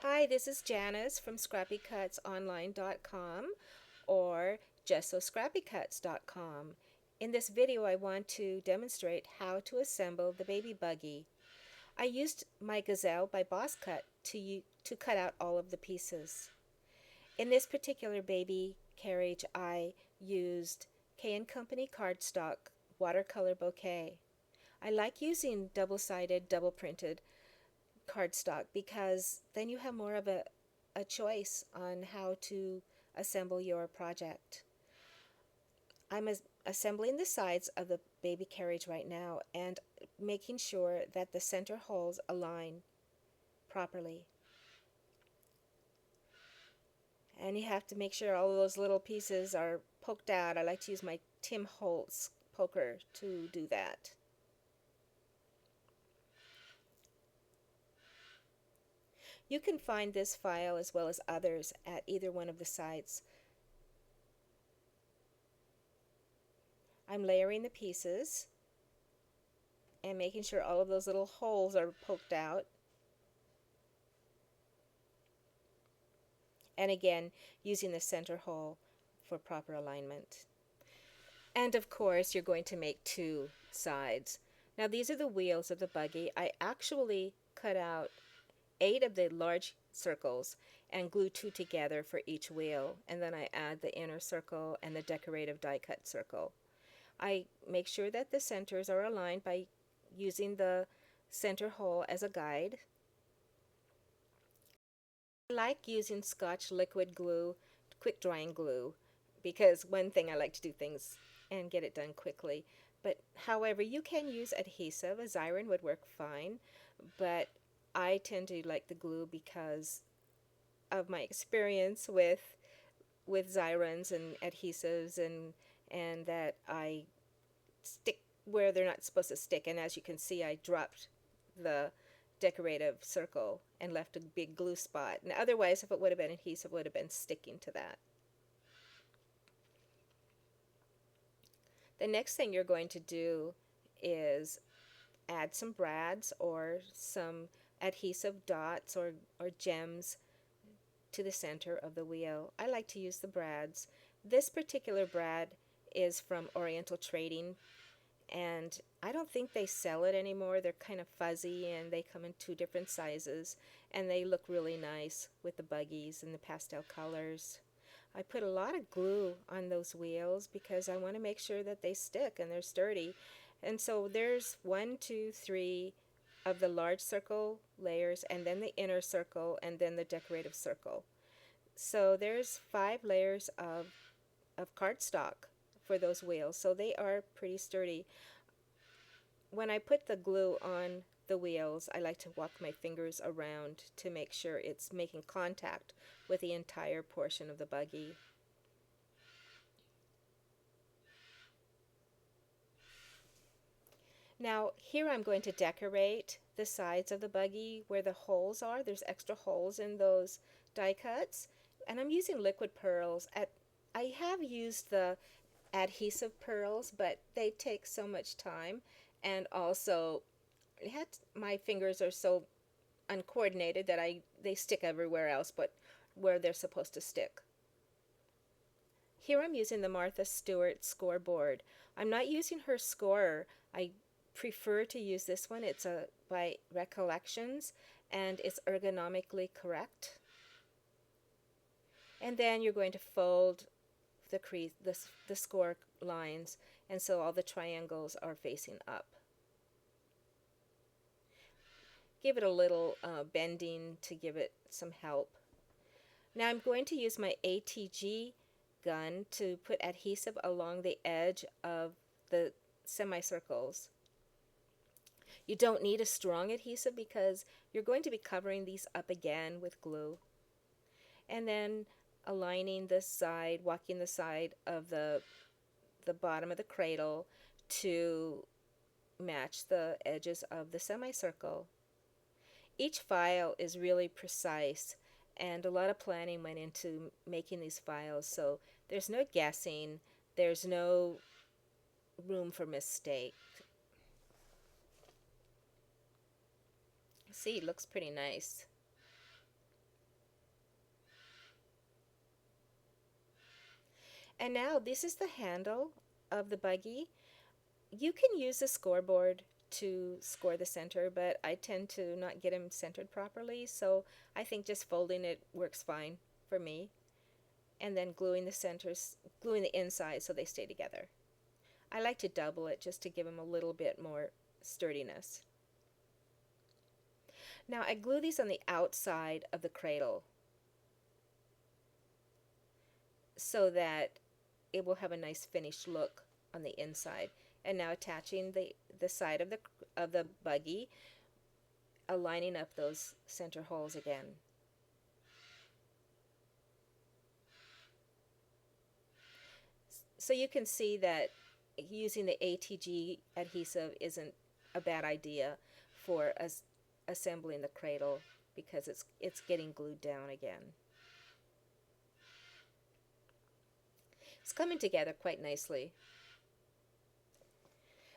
Hi, this is Janice from ScrappyCutsOnline.com or JustSoScrappyCuts.com. In this video, I want to demonstrate how to assemble the baby buggy. I used my Gazelle by Boss Cut to cut out all of the pieces. In this particular baby carriage, I used K&Company cardstock watercolor bouquet. I like using double-sided, double-printed cardstock because then you have more of a choice on how to assemble your project. I'm assembling the sides of the baby carriage right now and making sure that the center holes align properly. And you have to make sure all of those little pieces are poked out. I like to use my Tim Holtz poker to do that. You can find this file as well as others at either one of the sites. I'm layering the pieces and making sure all of those little holes are poked out. And again, using the center hole for proper alignment. And of course, you're going to make two sides. Now these are the wheels of the buggy. I actually cut out 8 of the large circles and glue 2 together for each wheel. And then I add the inner circle and the decorative die cut circle. I make sure that the centers are aligned by using the center hole as a guide. I like using Scotch liquid glue, quick drying glue, because one thing I like to do things and get it done quickly. But however, you can use adhesive. A Xyron would work fine, but I tend to like the glue because of my experience with Xyrons and adhesives and that I stick where they're not supposed to stick. And as you can see, I dropped the decorative circle and left a big glue spot. And otherwise, if it would have been adhesive, it would have been sticking to that. The next thing you're going to do is add some brads or some adhesive dots or gems to the center of the wheel. I like to use the brads. This particular brad is from Oriental Trading, and I don't think they sell it anymore. They're kind of fuzzy and they come in 2 different sizes, and they look really nice with the buggies and the pastel colors. I put a lot of glue on those wheels because I want to make sure that they stick and they're sturdy. And so there's 1, 2, 3 of the large circle layers, and then the inner circle, and then the decorative circle. So there's 5 layers of cardstock for those wheels, so they are pretty sturdy. When I put the glue on the wheels, I like to walk my fingers around to make sure it's making contact with the entire portion of the buggy. Now here I'm going to decorate the sides of the buggy where the holes are. There's extra holes in those die cuts, and I'm using liquid pearls. I have used the adhesive pearls, but they take so much time, and also my fingers are so uncoordinated that they stick everywhere else but where they're supposed to stick. Here I'm using the Martha Stewart scoreboard. I'm not using her scorer. I prefer to use this one. It's by Recollections, and it's ergonomically correct. And then you're going to fold the score lines, and so all the triangles are facing up. Give it a little bending to give it some help. Now I'm going to use my ATG gun to put adhesive along the edge of the semicircles. You don't need a strong adhesive because you're going to be covering these up again with glue. And then aligning the side, walking the side of the bottom of the cradle to match the edges of the semicircle. Each file is really precise, and a lot of planning went into making these files, so there's no guessing, there's no room for mistake. See, it looks pretty nice. And now this is the handle of the buggy. You can use a scoreboard to score the center, but I tend to not get them centered properly, so I think just folding it works fine for me. And then gluing the centers, gluing the inside so they stay together. I like to double it just to give them a little bit more sturdiness. Now I glue these on the outside of the cradle so that it will have a nice finished look on the inside. And now attaching the side of the buggy, aligning up those center holes again. So you can see that using the ATG adhesive isn't a bad idea for us assembling the cradle because it's getting glued down again. It's coming together quite nicely.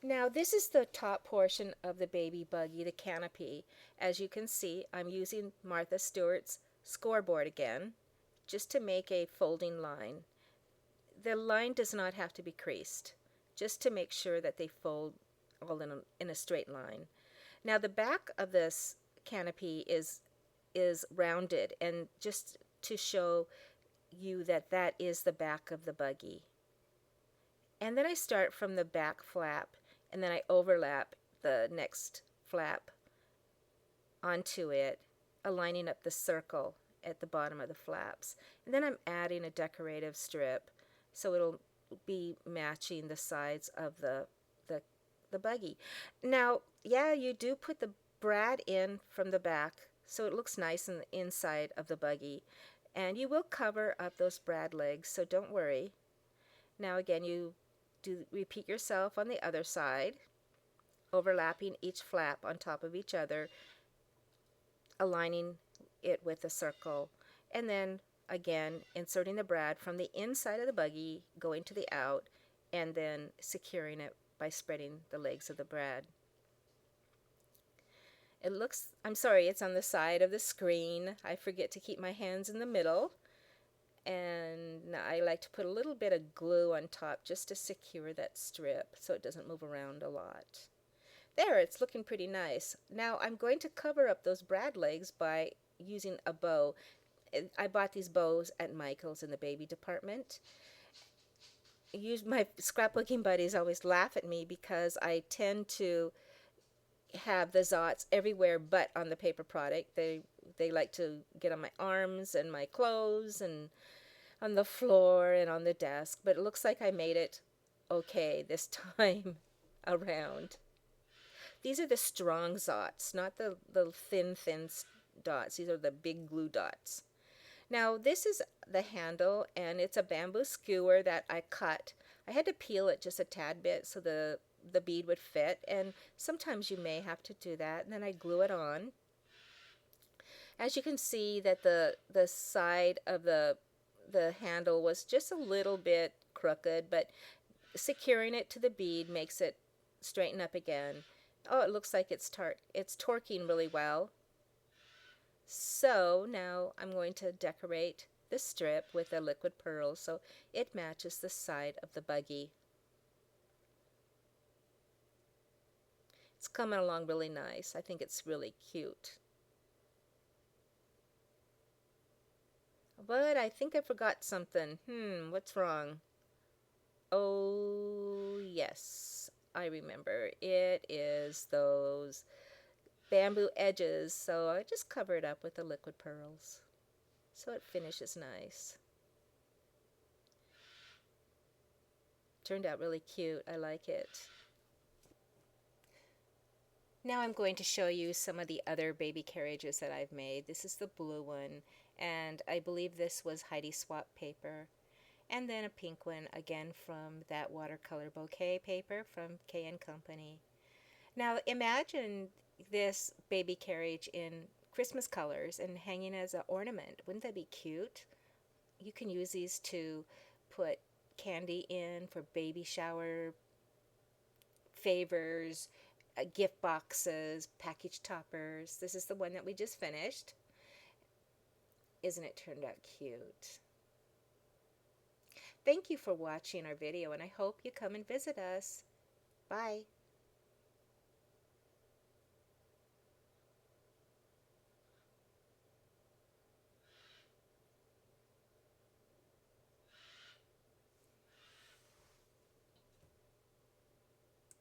Now this is the top portion of the baby buggy, the canopy. As you can see, I'm using Martha Stewart's scoreboard again just to make a folding line. The line does not have to be creased, just to make sure that they fold all in a straight line. Now the back of this canopy is rounded, and just to show you that that is the back of the buggy. And then I start from the back flap, and then I overlap the next flap onto it, aligning up the circle at the bottom of the flaps. And then I'm adding a decorative strip so it'll be matching the sides of the buggy. Now, yeah, you do put the brad in from the back so it looks nice on the inside of the buggy. And you will cover up those brad legs, so don't worry. Now again, you do repeat yourself on the other side, overlapping each flap on top of each other, aligning it with a circle, and then again inserting the brad from the inside of the buggy, going to the out, and then securing it by spreading the legs of the brad. It looks, I'm sorry, it's on the side of the screen. I forget to keep my hands in the middle. And I like to put a little bit of glue on top just to secure that strip so it doesn't move around a lot. There, it's looking pretty nice. Now I'm going to cover up those brad legs by using a bow. I bought these bows at Michael's in the baby department. My scrapbooking buddies always laugh at me because I tend to have the zots everywhere but on the paper product. They like to get on my arms and my clothes and on the floor and on the desk, but it looks like I made it okay this time around. These are the strong zots, not the thin dots. These are the big glue dots. Now this is the handle, and it's a bamboo skewer that I cut. I had to peel it just a tad bit so the bead would fit, and sometimes you may have to do that, and then I glue it on. As you can see that the side of the handle was just a little bit crooked, but securing it to the bead makes it straighten up again. Oh, it looks like it's torquing really well. So now I'm going to decorate the strip with a liquid pearl so it matches the side of the buggy. It's coming along really nice. I think it's really cute. But I think I forgot something. What's wrong? Oh, yes, I remember. It is those bamboo edges, so I just cover it up with the liquid pearls so it finishes nice. Turned out really cute. I like it. Now I'm going to show you some of the other baby carriages that I've made. This is the blue one, and I believe this was Heidi Swap paper. And then a pink one, again from that watercolor bouquet paper from K & Company. Now imagine this baby carriage in Christmas colors and hanging as an ornament. Wouldn't that be cute? You can use these to put candy in for baby shower favors, gift boxes, package toppers. This is the one that we just finished. Isn't it turned out cute? Thank you for watching our video, and I hope you come and visit us. Bye.